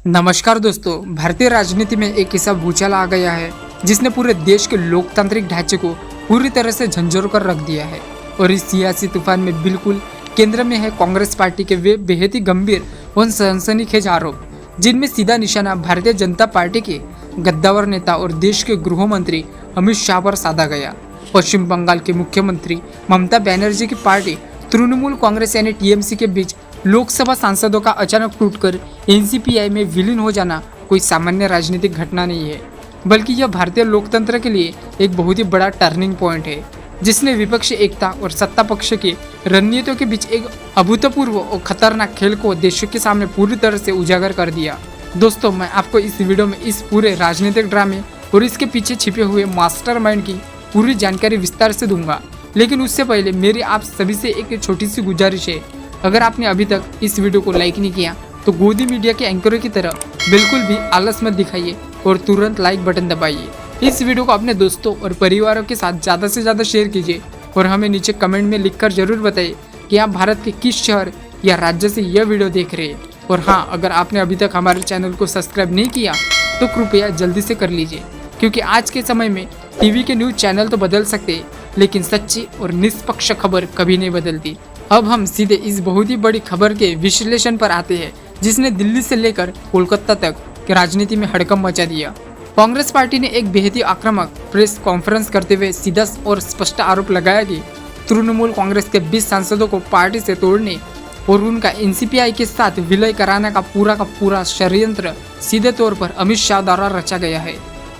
नमस्कार दोस्तों, भारतीय राजनीति में एक ऐसा भूचाल आ गया है जिसने पूरे देश के लोकतांत्रिक ढांचे को पूरी तरह से झंझोर कर रख दिया है। और इस सियासी तूफान में बिल्कुल केंद्र में है कांग्रेस पार्टी के वे बेहद ही गंभीर और सनसनीखेज आरोप, जिनमें सीधा निशाना भारतीय जनता पार्टी के गद्दावर नेता और देश के गृह मंत्री अमित शाह पर साधा गया। पश्चिम बंगाल के मुख्यमंत्री ममता बनर्जी की पार्टी तृणमूल कांग्रेस यानी टीएमसी के बीच लोकसभा सांसदों का अचानक टूटकर एनसीपीआई में विलीन हो जाना कोई सामान्य राजनीतिक घटना नहीं है, बल्कि यह भारतीय लोकतंत्र के लिए एक बहुत ही बड़ा टर्निंग पॉइंट है, जिसने विपक्षी एकता और सत्ता पक्ष की रणनीतियों के बीच एक अभूतपूर्व और खतरनाक खेल को देश के सामने पूरी तरह से उजागर कर दिया। दोस्तों, मैं आपको इस वीडियो में इस पूरे राजनीतिक ड्रामे और इसके पीछे छिपे हुए मास्टरमाइंड की पूरी जानकारी विस्तार से दूंगा। लेकिन उससे पहले मेरी आप सभी से एक छोटी सी गुजारिश है, अगर आपने अभी तक इस वीडियो को लाइक नहीं किया तो गोदी मीडिया के एंकरों की तरह बिल्कुल भी आलस मत दिखाइए और तुरंत लाइक बटन दबाइए। इस वीडियो को अपने दोस्तों और परिवारों के साथ ज़्यादा से ज़्यादा शेयर कीजिए और हमें नीचे कमेंट में लिखकर जरूर बताइए कि आप भारत के किस शहर या राज्य से यह वीडियो देख रहे हैं। और हाँ, अगर आपने अभी तक हमारे चैनल को सब्सक्राइब नहीं किया तो कृपया जल्दी से कर लीजिए, क्योंकि आज के समय में टीवी के न्यूज़ चैनल तो बदल सकते हैं, लेकिन सच्ची और निष्पक्ष खबर कभी नहीं बदलती। अब हम सीधे इस बहुत ही बड़ी खबर के विश्लेषण पर आते हैं, जिसने दिल्ली से लेकर कोलकाता तक की राजनीति में हड़कंप मचा दिया। कांग्रेस पार्टी ने एक बेहद ही आक्रामक प्रेस कॉन्फ्रेंस करते हुए सीधा और स्पष्ट आरोप लगाया कि तृणमूल कांग्रेस के 20 सांसदों को पार्टी से तोड़ने और उनका एनसीपीआई के साथ विलय कराने का पूरा षड्यंत्र सीधे तौर पर अमित शाह द्वारा रचा गया है।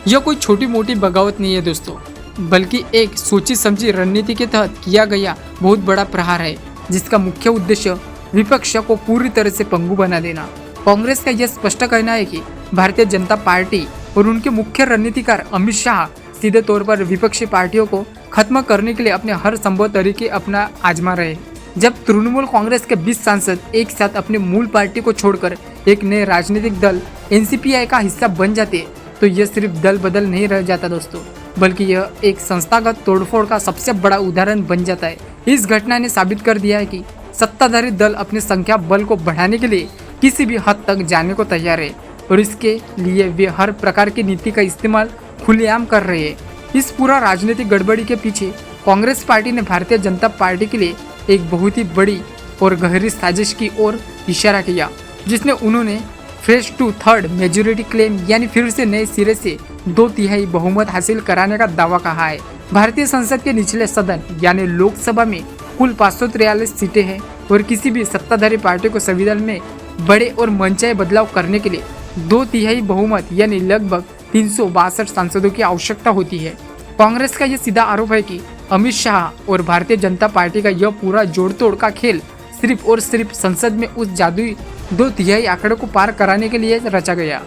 यह कोई छोटी मोटी बगावत नहीं है दोस्तों, बल्कि एक सोची समझी रणनीति के तहत किया गया बहुत बड़ा प्रहार है, जिसका मुख्य उद्देश्य विपक्ष को पूरी तरह से पंगु बना देना। कांग्रेस का यह स्पष्ट कहना है कि भारतीय जनता पार्टी और उनके मुख्य रणनीतिकार अमित शाह सीधे तौर पर विपक्षी पार्टियों को खत्म करने के लिए अपने हर संभव तरीके अपना आजमा रहे। जब तृणमूल कांग्रेस के 20 सांसद एक साथ अपने मूल पार्टी को छोड़कर एक नए राजनीतिक दल एनसीपीआई का हिस्सा बन जाते, तो यह सिर्फ दल बदल नहीं रह जाता दोस्तों, बल्कि यह एक संस्थागत तोड़फोड़ का सबसे बड़ा उदाहरण बन जाता है। इस घटना ने साबित कर दिया है कि सत्ताधारी दल अपने संख्या बल को बढ़ाने के लिए किसी भी हद तक जाने को तैयार है और इसके लिए वे हर प्रकार की नीति का इस्तेमाल खुलेआम कर रहे हैं। इस पूरा राजनीतिक गड़बड़ी के पीछे कांग्रेस पार्टी ने भारतीय जनता पार्टी के लिए एक बहुत ही बड़ी और गहरी साजिश की ओर इशारा किया, जिसने उन्होंने fresh two third majority claim यानी फिर से नए सिरे से 2/3 बहुमत हासिल कराने का दावा कहा है। भारतीय संसद के निचले सदन यानी लोकसभा में कुल 543 सीटें हैं और किसी भी सत्ताधारी पार्टी को संविधान में बड़े और मनचाहे बदलाव करने के लिए 2/3 बहुमत यानी लगभग 362 सांसदों की आवश्यकता होती है। कांग्रेस का यह सीधा आरोप है कि अमित शाह और भारतीय जनता पार्टी का यह पूरा जोड़तोड़ का खेल सिर्फ और सिर्फ संसद में उस जादुई 2/3 आंकड़े को पार कराने के लिए रचा गया,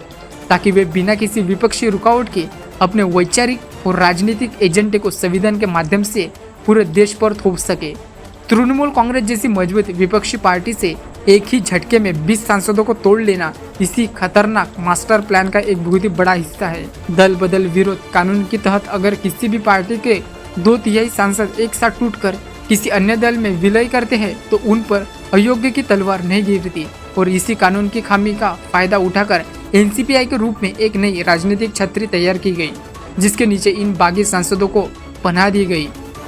ताकि वे बिना किसी विपक्षी रुकावट के अपने वैचारिक और राजनीतिक एजेंडे को संविधान के माध्यम से पूरे देश पर थोप सके। तृणमूल कांग्रेस जैसी मजबूत विपक्षी पार्टी से एक ही झटके में 20 सांसदों को तोड़ लेना इसी खतरनाक मास्टर प्लान का एक बहुत ही बड़ा हिस्सा है। दल बदल विरोध कानून के तहत अगर किसी भी पार्टी के 2/3 सांसद एक साथ टूटकर किसी अन्य दल में विलय करते हैं तो उन पर अयोग्य की तलवार नहीं गिरती, और इसी कानून की खामी का फायदा उठाकर एनसीपीआई के रूप में एक नई राजनीतिक छतरी तैयार की गई, जिसके नीचे इन बागी सांसदों को पनाह दी गई।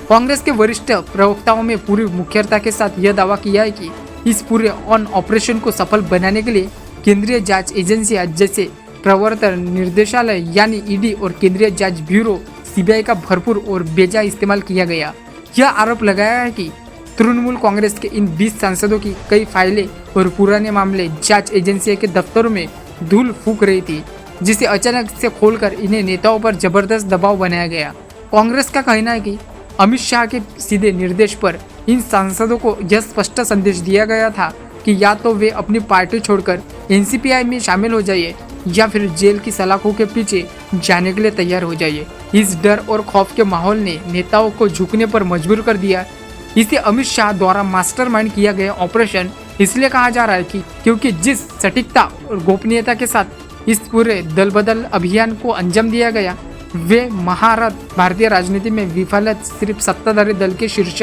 कांग्रेस के वरिष्ठ प्रवक्ताओं में पूरी मुखरता के साथ यह दावा किया है कि इस पूरे ऑपरेशन को सफल बनाने के लिए केंद्रीय जांच एजेंसियां जैसे प्रवर्तन निर्देशालय यानी ईडी और केंद्रीय जांच ब्यूरो सीबीआई का भरपूर और बेजा इस्तेमाल किया गया। यह आरोप लगाया है कि तृणमूल कांग्रेस के इन 20 सांसदों की कई फाइलें और पुराने मामले जांच एजेंसियों के दफ्तरों में धूल फूंक रही थी, जिसे अचानक से खोलकर इन्हें नेताओं पर जबरदस्त दबाव बनाया गया। कांग्रेस का कहना है कि अमित शाह के सीधे निर्देश पर इन सांसदों को यह स्पष्ट संदेश दिया गया था कि या तो वे अपनी पार्टी छोड़कर एनसीपीआई में शामिल हो जाइए या फिर जेल की सलाखों के पीछे जाने के लिए तैयार हो जाइए। इस डर और खौफ के माहौल ने नेताओं को झुकने पर मजबूर कर दिया। इसे अमित शाह द्वारा मास्टरमाइंड किया गया ऑपरेशन इसलिए कहा जा रहा है कि क्योंकि जिस सटीकता और गोपनीयता के साथ इस पूरे दल बदल अभियान को अंजाम दिया गया, वे महारथ भारतीय राजनीति में विफलत सिर्फ सत्ताधारी दल के शीर्ष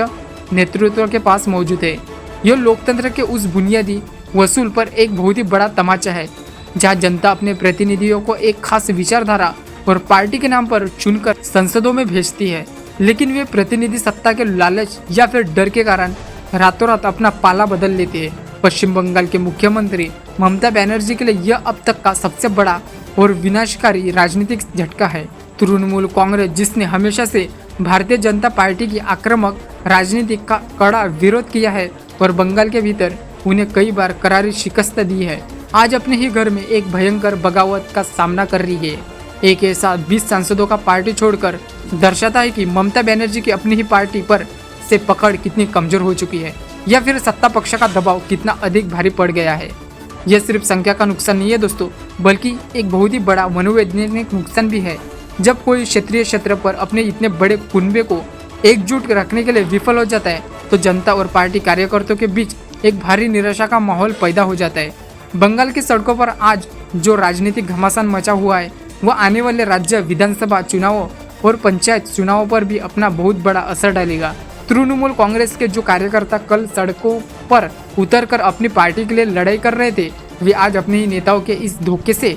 नेतृत्व के पास मौजूद है। यह लोकतंत्र के उस बुनियादी वसूल पर एक बहुत ही बड़ा तमाचा है। जहां जनता अपने प्रतिनिधियों को एक खास विचारधारा और पार्टी के नाम पर चुनकर संसदों में भेजती है, लेकिन वे प्रतिनिधि सत्ता के लालच या फिर डर के कारण रातों रात अपना पाला बदल लेते हैं। पश्चिम बंगाल के मुख्यमंत्री ममता बनर्जी के लिए यह अब तक का सबसे बड़ा और विनाशकारी राजनीतिक झटका है। तृणमूल कांग्रेस, जिसने हमेशा से भारतीय जनता पार्टी की आक्रामक राजनीति का कड़ा विरोध किया है और बंगाल के भीतर उन्हें कई बार करारी शिकस्त दी है, आज अपने ही घर में एक भयंकर बगावत का सामना कर रही है। एक ऐसा 20 सांसदों का पार्टी छोड़कर दर्शाता है कि ममता बनर्जी की अपनी ही पार्टी पर से पकड़ कितनी कमजोर हो चुकी है या फिर सत्ता पक्ष का दबाव कितना अधिक भारी पड़ गया है। यह सिर्फ संख्या का नुकसान नहीं है दोस्तों, बल्कि एक बहुत ही बड़ा मनोवैज्ञानिक नुकसान भी है। जब कोई क्षेत्रीय क्षेत्र पर अपने इतने बड़े कुनबे को एकजुट रखने के लिए विफल हो जाता है, तो जनता और पार्टी कार्यकर्ताओं के बीच एक भारी निराशा का माहौल पैदा हो जाता है। बंगाल की सड़कों पर आज जो राजनीतिक घमासान मचा हुआ है, वह आने वाले राज्य विधानसभा चुनावों और पंचायत चुनावों पर भी अपना बहुत बड़ा असर डालेगा। तृणमूल कांग्रेस के जो कार्यकर्ता कल सड़कों पर उतरकर अपनी पार्टी के लिए लड़ाई कर रहे थे, वे आज अपने ही नेताओं के इस धोखे से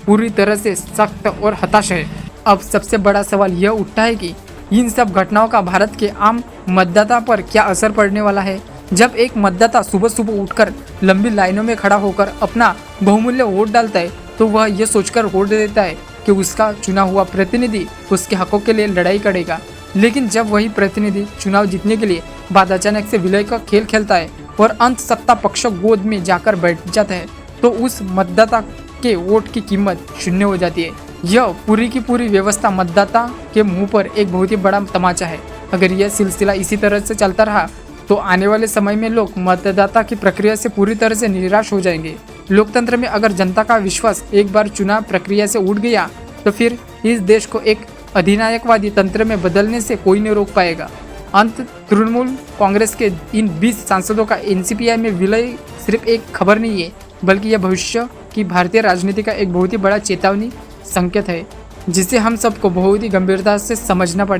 पूरी तरह से सख्त और हताश है। अब सबसे बड़ा सवाल यह उठता है कि इन सब घटनाओं का भारत के आम मतदाता पर क्या असर पड़ने वाला है। जब एक मतदाता सुबह सुबह उठकर लंबी लाइनों में खड़ा होकर अपना बहुमूल्य वोट डालता है, तो वह यह सोचकर वोट देता है कि उसका चुना हुआ प्रतिनिधि उसके हकों के लिए लड़ाई करेगा। लेकिन जब वही प्रतिनिधि चुनाव जीतने के लिए बाद अचानक से विलय का खेल खेलता है और अंत सत्ता पक्ष गोद में जाकर बैठ जाता है, तो उस मतदाता के वोट की कीमत शून्य हो जाती है। यह पूरी की पूरी व्यवस्था मतदाता के मुंह पर एक बहुत ही बड़ा तमाचा है। अगर यह सिलसिला इसी तरह से चलता रहा, तो आने वाले समय में लोग मतदाता की प्रक्रिया से पूरी तरह से निराश हो जाएंगे। लोकतंत्र में अगर जनता का विश्वास एक बार चुनाव प्रक्रिया से उठ गया, तो फिर इस देश को एक अधिनायकवादी तंत्र में बदलने से कोई नहीं रोक पाएगा। अंत तृणमूल कांग्रेस के इन 20 सांसदों का एनसीपीआई में विलय सिर्फ एक खबर नहीं है, बल्कि यह भविष्य की भारतीय राजनीति का एक बहुत ही बड़ा चेतावनी संकेत है, जिसे हम सबको बहुत ही गंभीरता से समझना पड़ेगा।